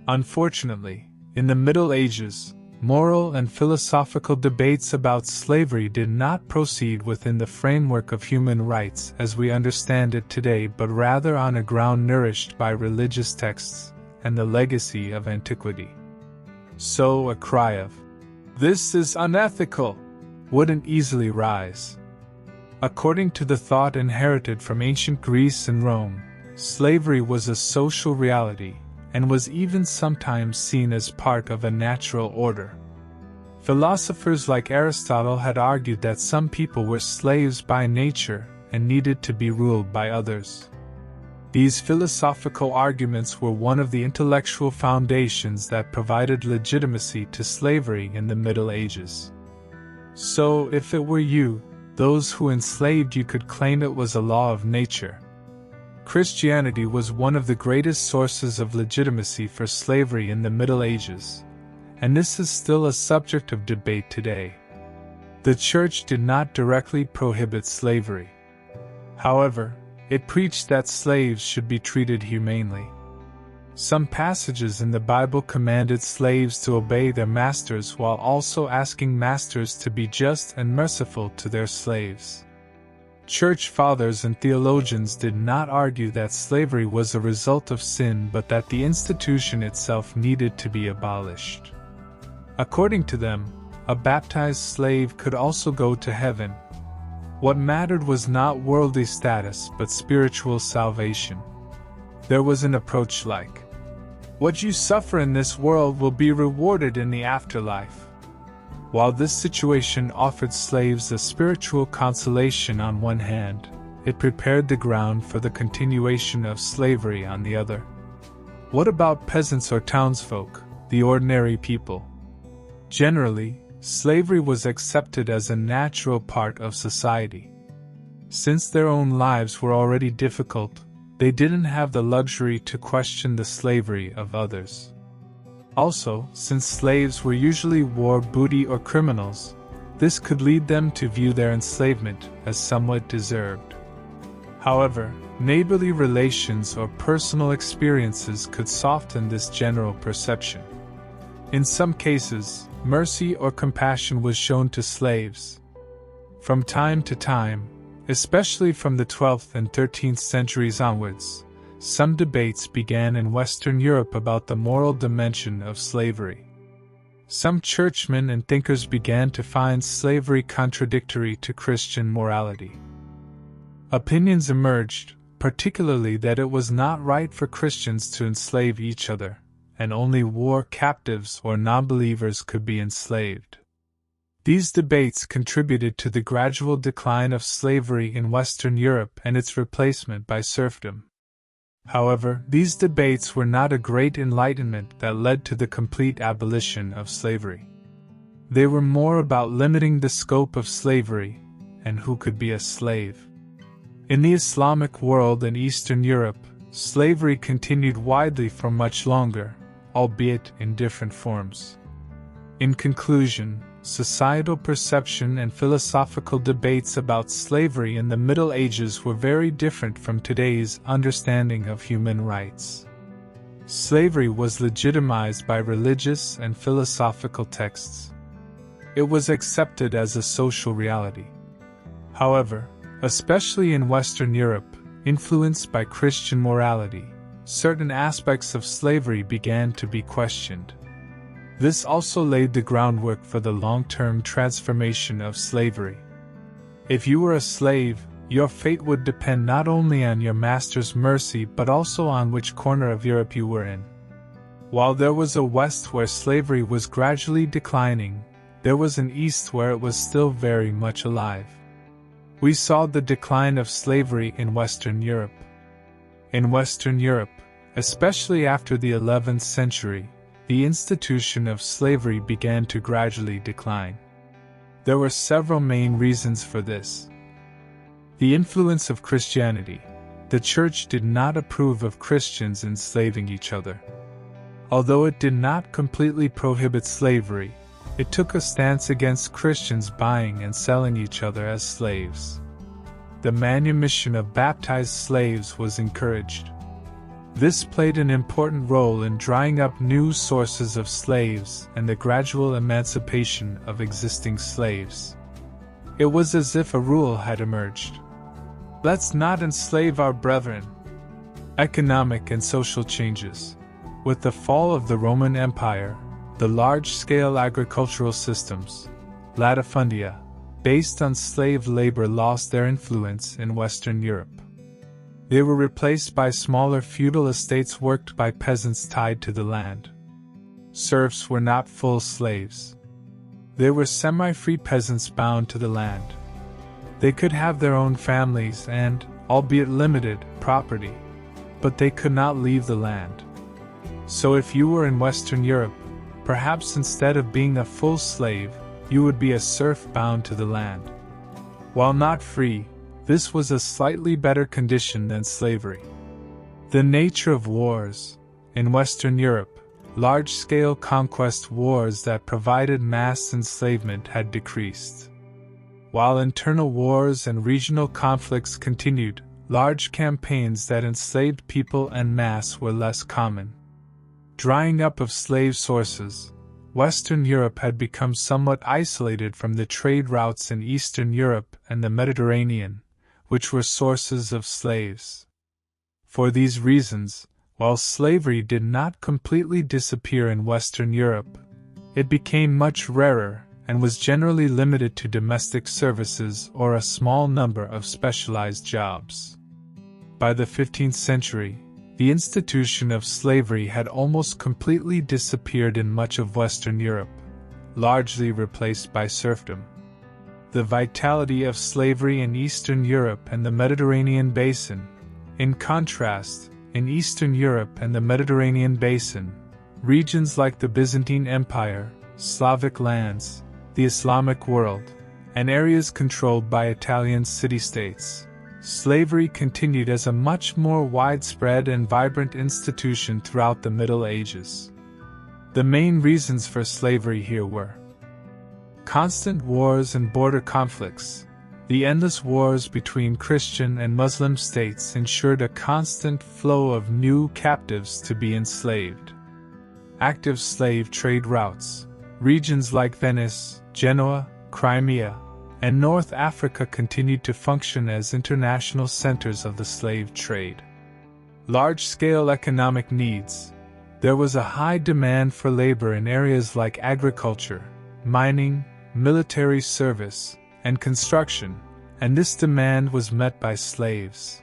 Unfortunately, in the Middle Ages, moral and philosophical debates about slavery did not proceed within the framework of human rights as we understand it today, but rather on a ground nourished by religious texts and the legacy of antiquity. So a cry of, "This is unethical," wouldn't easily rise. According to the thought inherited from ancient Greece and Rome, slavery was a social reality and was even sometimes seen as part of a natural order. Philosophers like Aristotle had argued that some people were slaves by nature and needed to be ruled by others. These philosophical arguments were one of the intellectual foundations that provided legitimacy to slavery in the Middle Ages. So, if it were you, those who enslaved you could claim it was a law of nature. Christianity was one of the greatest sources of legitimacy for slavery in the Middle Ages, and this is still a subject of debate today. The Church did not directly prohibit slavery. However, it preached that slaves should be treated humanely. Some passages in the Bible commanded slaves to obey their masters while also asking masters to be just and merciful to their slaves. Church fathers and theologians did not argue that slavery was a result of sin, but that the institution itself needed to be abolished. According to them, a baptized slave could also go to heaven. What mattered was not worldly status but spiritual salvation. There was an approach like, "What you suffer in this world will be rewarded in the afterlife." While this situation offered slaves a spiritual consolation on one hand, it prepared the ground for the continuation of slavery on the other. What about peasants or townsfolk, the ordinary people? Generally, slavery was accepted as a natural part of society. Since their own lives were already difficult, they didn't have the luxury to question the slavery of others. Also, since slaves were usually war booty or criminals, this could lead them to view their enslavement as somewhat deserved. However, neighborly relations or personal experiences could soften this general perception. In some cases, mercy or compassion was shown to slaves. From time to time, especially from the 12th and 13th centuries onwards, some debates began in Western Europe about the moral dimension of slavery. Some churchmen and thinkers began to find slavery contradictory to Christian morality. Opinions emerged, particularly that it was not right for Christians to enslave each other, and only war captives or non-believers could be enslaved. These debates contributed to the gradual decline of slavery in Western Europe and its replacement by serfdom. However, these debates were not a great enlightenment that led to the complete abolition of slavery. They were more about limiting the scope of slavery and who could be a slave. In the Islamic world and Eastern Europe, slavery continued widely for much longer, albeit in different forms. In conclusion, societal perception and philosophical debates about slavery in the Middle Ages were very different from today's understanding of human rights. Slavery was legitimized by religious and philosophical texts. It was accepted as a social reality. However, especially in Western Europe, influenced by Christian morality, certain aspects of slavery began to be questioned. This also laid the groundwork for the long-term transformation of slavery. If you were a slave, your fate would depend not only on your master's mercy but also on which corner of Europe you were in. While there was a West where slavery was gradually declining, there was an East where it was still very much alive. We saw the decline of slavery in Western Europe. In Western Europe, especially after the 11th century, the institution of slavery began to gradually decline. There were several main reasons for this. The influence of Christianity. The Church did not approve of Christians enslaving each other. Although it did not completely prohibit slavery, It took a stance against Christians buying and selling each other as slaves. The manumission of baptized slaves was encouraged. This played an important role in drying up new sources of slaves and the gradual emancipation of existing slaves. It was as if a rule had emerged. Let's not enslave our brethren. Economic and social changes. With the fall of the Roman Empire, the large-scale agricultural systems, latifundia, based on slave labor lost their influence in Western Europe. They were replaced by smaller feudal estates worked by peasants tied to the land. Serfs were not full slaves. They were semi-free peasants bound to the land. They could have their own families and, albeit limited, property, but they could not leave the land. So if you were in Western Europe, perhaps instead of being a full slave, you would be a serf bound to the land. While not free, this was a slightly better condition than slavery. The nature of wars. In Western Europe, large-scale conquest wars that provided mass enslavement had decreased. While internal wars and regional conflicts continued, large campaigns that enslaved people en masse were less common. Drying up of slave sources. Western Europe had become somewhat isolated from the trade routes in Eastern Europe and the Mediterranean, which were sources of slaves. For these reasons, while slavery did not completely disappear in Western Europe, it became much rarer and was generally limited to domestic services or a small number of specialized jobs. By the 15th century, the institution of slavery had almost completely disappeared in much of Western Europe, largely replaced by serfdom. The vitality of slavery in Eastern Europe and the Mediterranean basin. In contrast, in Eastern Europe and the Mediterranean basin, regions like the Byzantine Empire, Slavic lands, the Islamic world, and areas controlled by Italian city-states, slavery continued as a much more widespread and vibrant institution throughout the Middle Ages. The main reasons for slavery here were constant wars and border conflicts. The endless wars between Christian and Muslim states ensured a constant flow of new captives to be enslaved. Active slave trade routes. Regions like Venice, Genoa, Crimea, and North Africa continued to function as international centers of the slave trade. Large-scale economic needs. There was a high demand for labor in areas like agriculture, mining, military service, and construction, and this demand was met by slaves.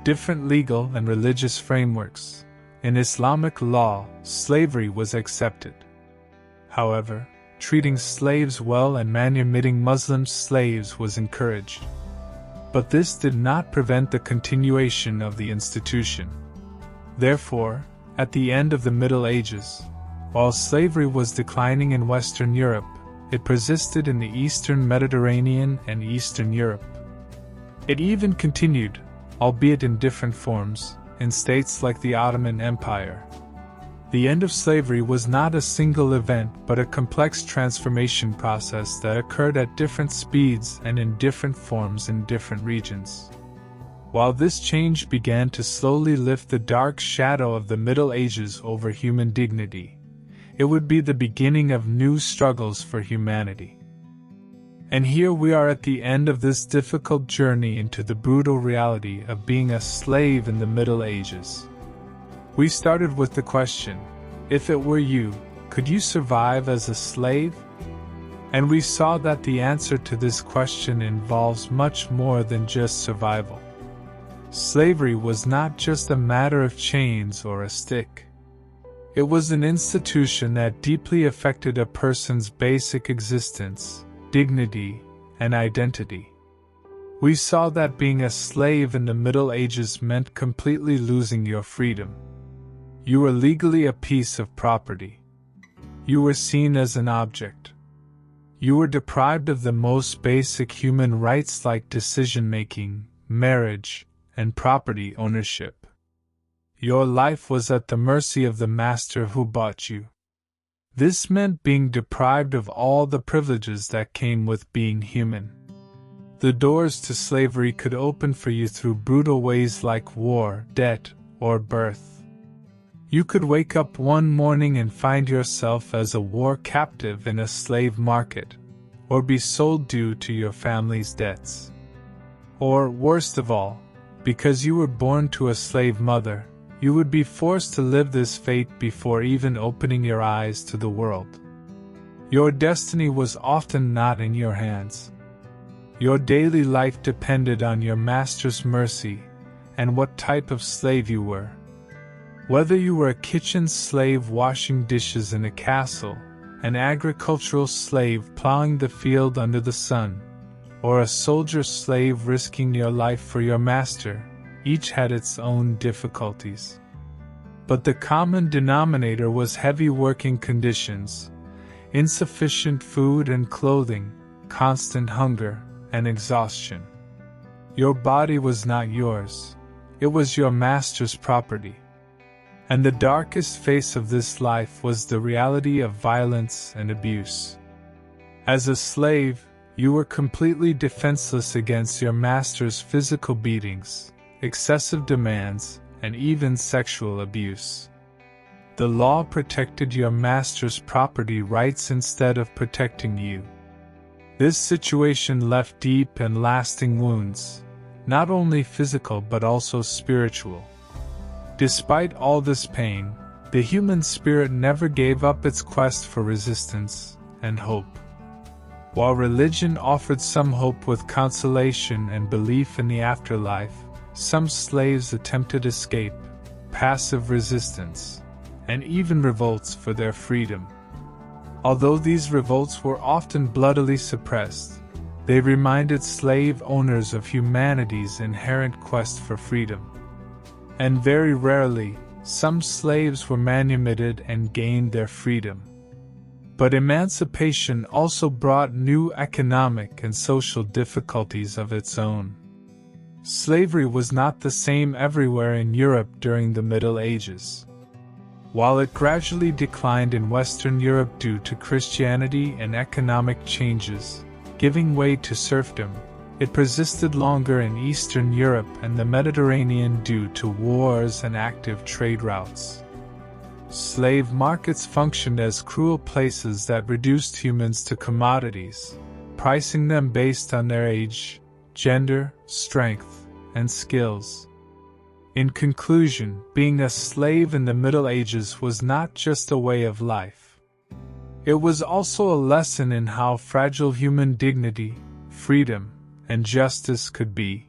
Different legal and religious frameworks. In Islamic law, slavery was accepted. However, treating slaves well and manumitting Muslim slaves was encouraged. But this did not prevent the continuation of the institution. Therefore, at the end of the Middle Ages, while slavery was declining in Western Europe, it persisted in the Eastern Mediterranean and Eastern Europe. It even continued, albeit in different forms, in states like the Ottoman Empire. The end of slavery was not a single event but a complex transformation process that occurred at different speeds and in different forms in different regions. While this change began to slowly lift the dark shadow of the Middle Ages over human dignity, it would be the beginning of new struggles for humanity. And here we are at the end of this difficult journey into the brutal reality of being a slave in the Middle Ages. We started with the question, if it were you, could you survive as a slave? And we saw that the answer to this question involves much more than just survival. Slavery was not just a matter of chains or a stick. It was an institution that deeply affected a person's basic existence, dignity, and identity. We saw that being a slave in the Middle Ages meant completely losing your freedom. You were legally a piece of property. You were seen as an object. You were deprived of the most basic human rights like decision-making, marriage, and property ownership. Your life was at the mercy of the master who bought you. This meant being deprived of all the privileges that came with being human. The doors to slavery could open for you through brutal ways like war, debt, or birth. You could wake up one morning and find yourself as a war captive in a slave market, or be sold due to your family's debts. Or, worst of all, because you were born to a slave mother, you would be forced to live this fate before even opening your eyes to the world. Your destiny was often not in your hands. Your daily life depended on your master's mercy and what type of slave you were. Whether you were a kitchen slave washing dishes in a castle, an agricultural slave plowing the field under the sun, or a soldier slave risking your life for your master, each had its own difficulties. But the common denominator was heavy working conditions, insufficient food and clothing, constant hunger, and exhaustion. Your body was not yours, it was your master's property. And the darkest face of this life was the reality of violence and abuse. As a slave, you were completely defenseless against your master's physical beatings, excessive demands, and even sexual abuse. The law protected your master's property rights instead of protecting you. This situation left deep and lasting wounds, not only physical but also spiritual. Despite all this pain, the human spirit never gave up its quest for resistance and hope. While religion offered some hope with consolation and belief in the afterlife, some slaves attempted escape, passive resistance, and even revolts for their freedom. Although these revolts were often bloodily suppressed, they reminded slave owners of humanity's inherent quest for freedom. And very rarely, some slaves were manumitted and gained their freedom. But emancipation also brought new economic and social difficulties of its own. Slavery was not the same everywhere in Europe during the Middle Ages. While it gradually declined in Western Europe due to Christianity and economic changes, giving way to serfdom, it persisted longer in Eastern Europe and the Mediterranean due to wars and active trade routes. Slave markets functioned as cruel places that reduced humans to commodities, pricing them based on their age, gender, strength, and skills. In conclusion, being a slave in the Middle Ages was not just a way of life. It was also a lesson in how fragile human dignity, freedom, and justice could be.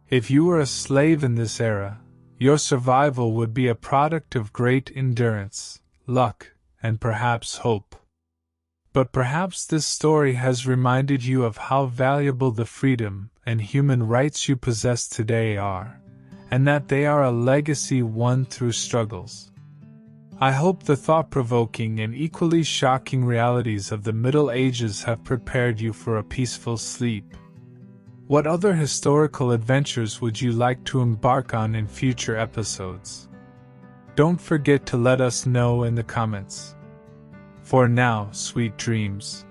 If you were a slave in this era, your survival would be a product of great endurance, luck, and perhaps hope. But perhaps this story has reminded you of how valuable the freedom and human rights you possess today are, and that they are a legacy won through struggles. I hope the thought-provoking and equally shocking realities of the Middle Ages have prepared you for a peaceful sleep. What other historical adventures would you like to embark on in future episodes? Don't forget to let us know in the comments. For now, sweet dreams.